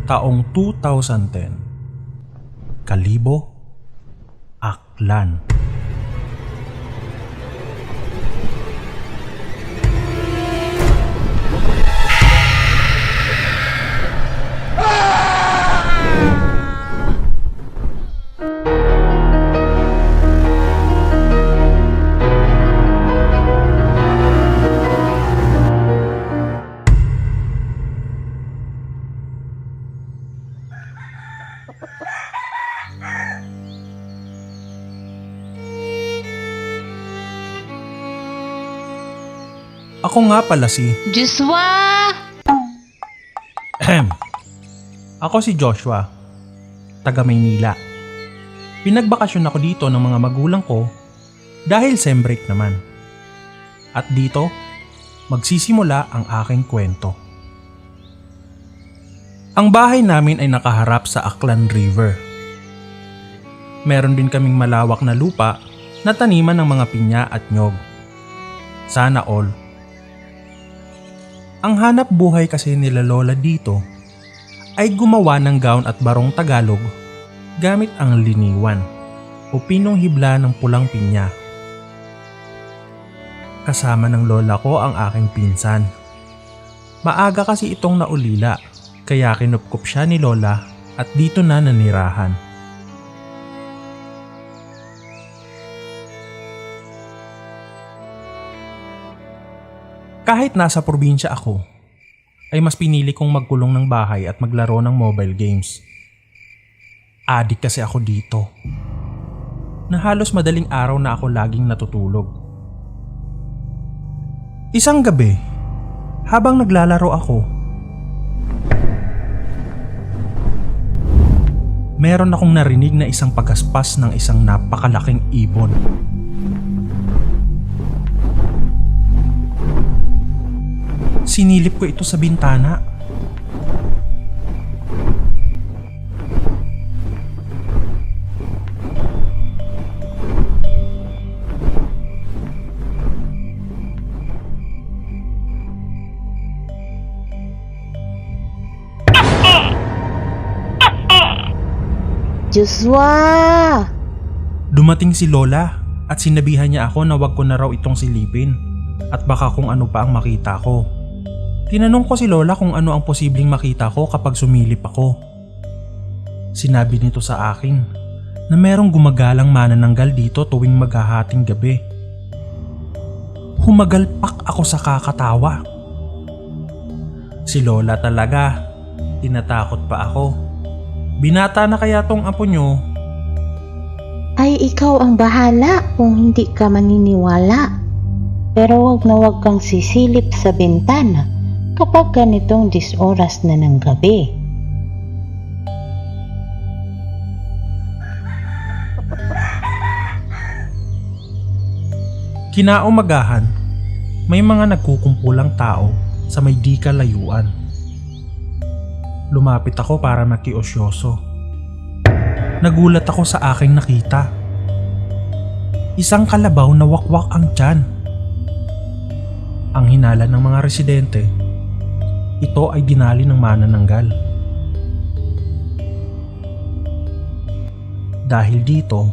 Taong 2010. Kalibo, Aklan. Ako nga pala si... Joshua! Ako si Joshua, taga Maynila. Pinagbakasyon ako dito ng mga magulang ko dahil sem break naman. At dito, magsisimula ang aking kwento. Ang bahay namin ay nakaharap sa Aklan River. Meron din kaming malawak na lupa na taniman ng mga pinya at nyog. Sana all. Ang hanap buhay kasi nila lola dito ay gumawa ng gown at barong Tagalog gamit ang liniwan o pinong hibla ng pulang pinya. Kasama ng lola ko ang aking pinsan. Maaga kasi itong naulila kaya kinupkup siya ni lola at dito na nanirahan. Kahit nasa probinsya ako, ay mas pinili kong magkulong ng bahay at maglaro ng mobile games. Adik kasi ako dito. Na halos madaling araw na ako laging natutulog. Isang gabi, habang naglalaro ako, meron akong narinig na isang pagaspas ng isang napakalaking ibon. Sinilip ko ito sa bintana. Joshua! Dumating si Lola at sinabihan niya ako na wag ko na raw itong silipin at baka kung ano pa ang makita ko. Tinanong ko si Lola kung ano ang posibleng makita ko kapag sumilip ako. Sinabi nito sa akin na merong gumagalang manananggal dito tuwing maghahating gabi. Humagalpak ako sa kakatawa. Si Lola talaga, tinatakot pa ako. Binata na kaya tong apo nyo? Ay, ikaw ang bahala kung hindi ka maniniwala. Pero wag na wag kang sisilip sa bintana kapag ganitong 10 oras na ng gabi. Kinaumagahan, may mga nagkukumpulang tao sa may di kalayuan. Lumapit ako para makiosyoso. Nagulat ako sa aking nakita. Isang kalabaw na wakwak ang tiyan. Ang hinala ng mga residente, ito ay dinali ng manananggal. Dahil dito,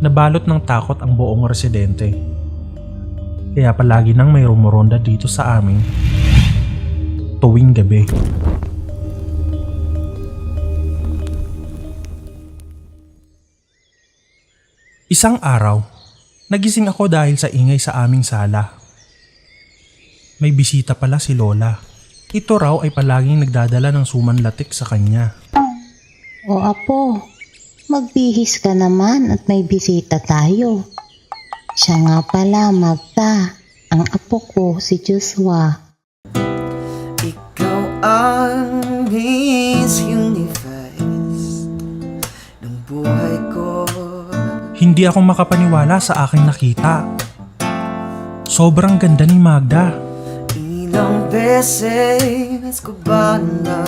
nabalot ng takot ang buong residente. Kaya palagi nang may rumoronda dito sa amin tuwing gabi. Isang araw, nagising ako dahil sa ingay sa aming sala. May bisita pala si Lola. Ito raw ay palaging nagdadala ng sumanlatik sa kanya. O apo, magbihis ka naman at may bisita tayo. Siya nga pala, Magda, ang apo ko si Joshua. Ikaw ang Miss Universe ng buhay ko. Hindi ako makapaniwala sa aking nakita. Sobrang ganda ni Magda. Ilang beses ko ba na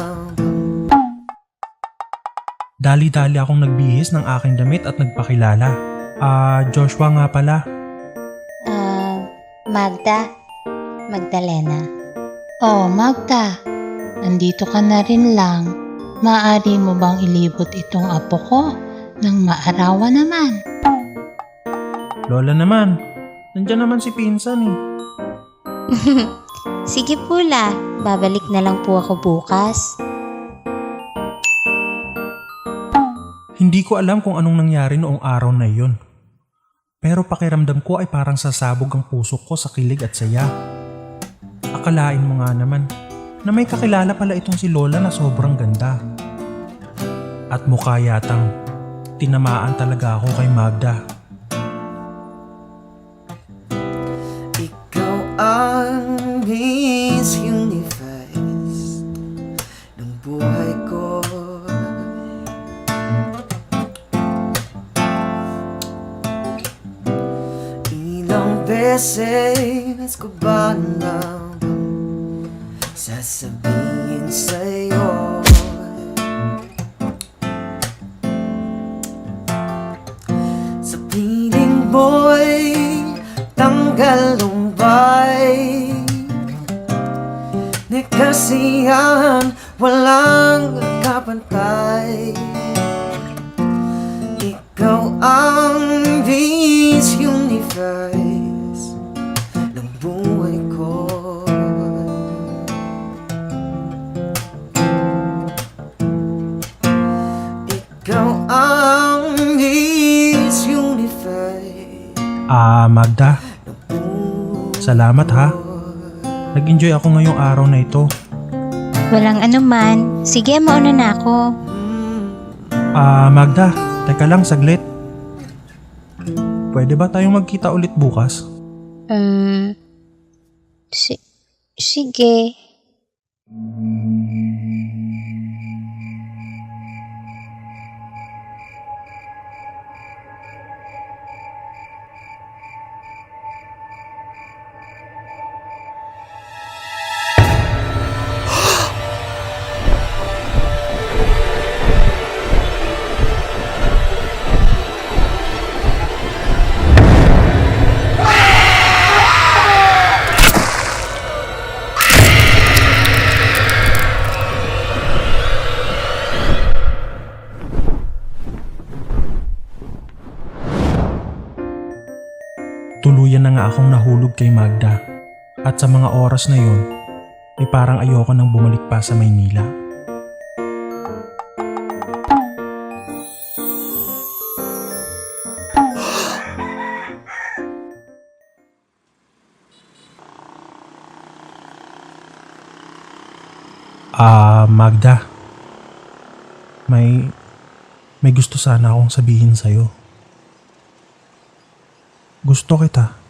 Dali-dali akong nagbihis ng aking damit at nagpakilala. Joshua nga pala. Magda? Magdalena? Oh, Magda. andito ka na rin lang. Maaari mo bang ilibot itong apo ko nang maarawan naman? Lola naman, nandyan naman si Pinsan eh. Sige pula, babalik na lang po ako bukas. Hindi ko alam kung anong nangyari noong araw na iyon. Pero pakiramdam ko ay parang sasabog ang puso ko sa kilig at saya. Akalain mo nga naman na may kakilala pala itong si Lola na sobrang ganda. At mukha yatang tinamaan talaga ako kay Magda. Ikaw ang Miss Universe ng buhay ko. Ilang beses ko ba na sasabihin sa'yo sa piling mo'y tanggal lumbay, ni kasiyahan walang kapantay. Ikaw ang Miss Universe ng buhay ko. Ikaw ang Miss Universe. Magda, salamat ha. Nag-enjoy ako ngayong araw na ito. Walang anuman. Sige, mauna na ako. Magda, teka lang saglit. Pwede ba tayong magkita ulit bukas? Sige. Tuluyan na nga akong nahulog kay Magda. At sa mga oras na yun, ay parang ayoko nang bumalik pa sa Maynila. Magda. May gusto sana akong sabihin sa'yo. Gusto kita.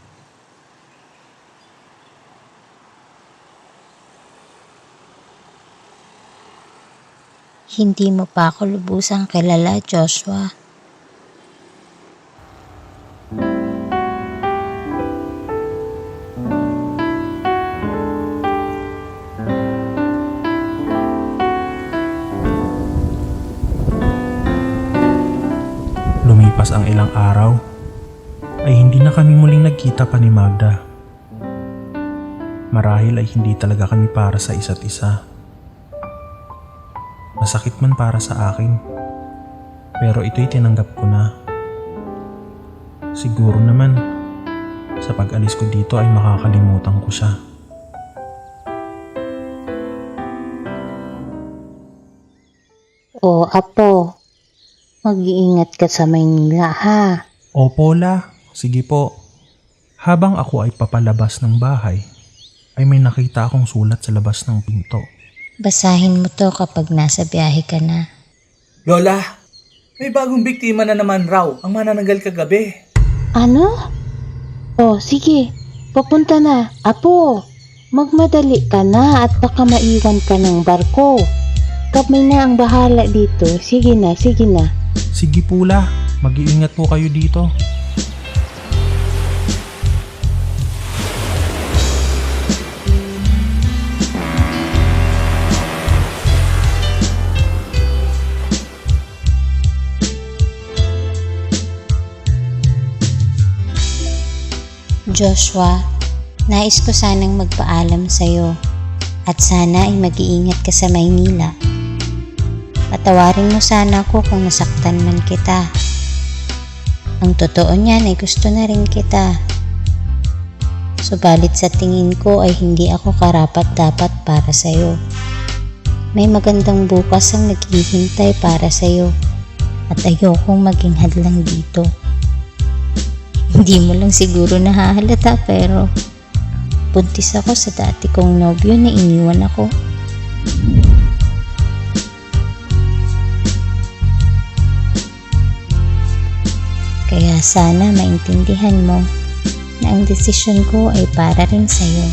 Hindi mo pa ako lubusang kilala, Joshua. Lumipas ang ilang araw, ay hindi na kami muling nagkita pa ni Magda. Marahil ay hindi talaga kami para sa isa't isa. Masakit man para sa akin, pero ito'y tinanggap ko na. Siguro naman, sa pag-alis ko dito ay makakalimutan ko siya. O apo, mag-iingat ka sa Maynila ha. Opo la, sige po. Habang ako ay papalabas ng bahay, ay may nakita akong sulat sa labas ng pinto. Basahin mo to kapag nasa biyahe ka na. Lola, may bagong biktima na naman raw ang mananagal kagabi. Ano? O sige, papunta na. Apo, magmadali ka na at baka maiwan ka ng barko. Kami na ang bahala dito. Sige na, sige na. Sige po la, mag-iingat po kayo dito. Joshua, nais ko sanang magpaalam sa'yo. At sana ay mag-iingat ka sa Maynila. Patawarin mo sana ako kung nasaktan man kita. Ang totoo niyan ay gusto na rin kita. Subalit sa tingin ko ay hindi ako karapat-dapat para sa'yo. May magandang bukas ang naghihintay para sa'yo at ayokong maging hadlang dito. Hindi mo lang siguro nahahalata pero buntis ako sa dati kong nobyo na iniwan ako. Kaya sana maintindihan mo na ang desisyon ko ay para rin sa'yo.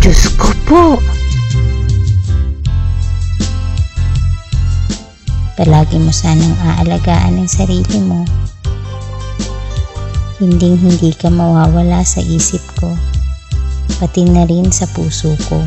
Diyos ko po! Palagi mo sanang aalagaan ang sarili mo. Hindi ka mawawala sa isip ko, pati na rin sa puso ko.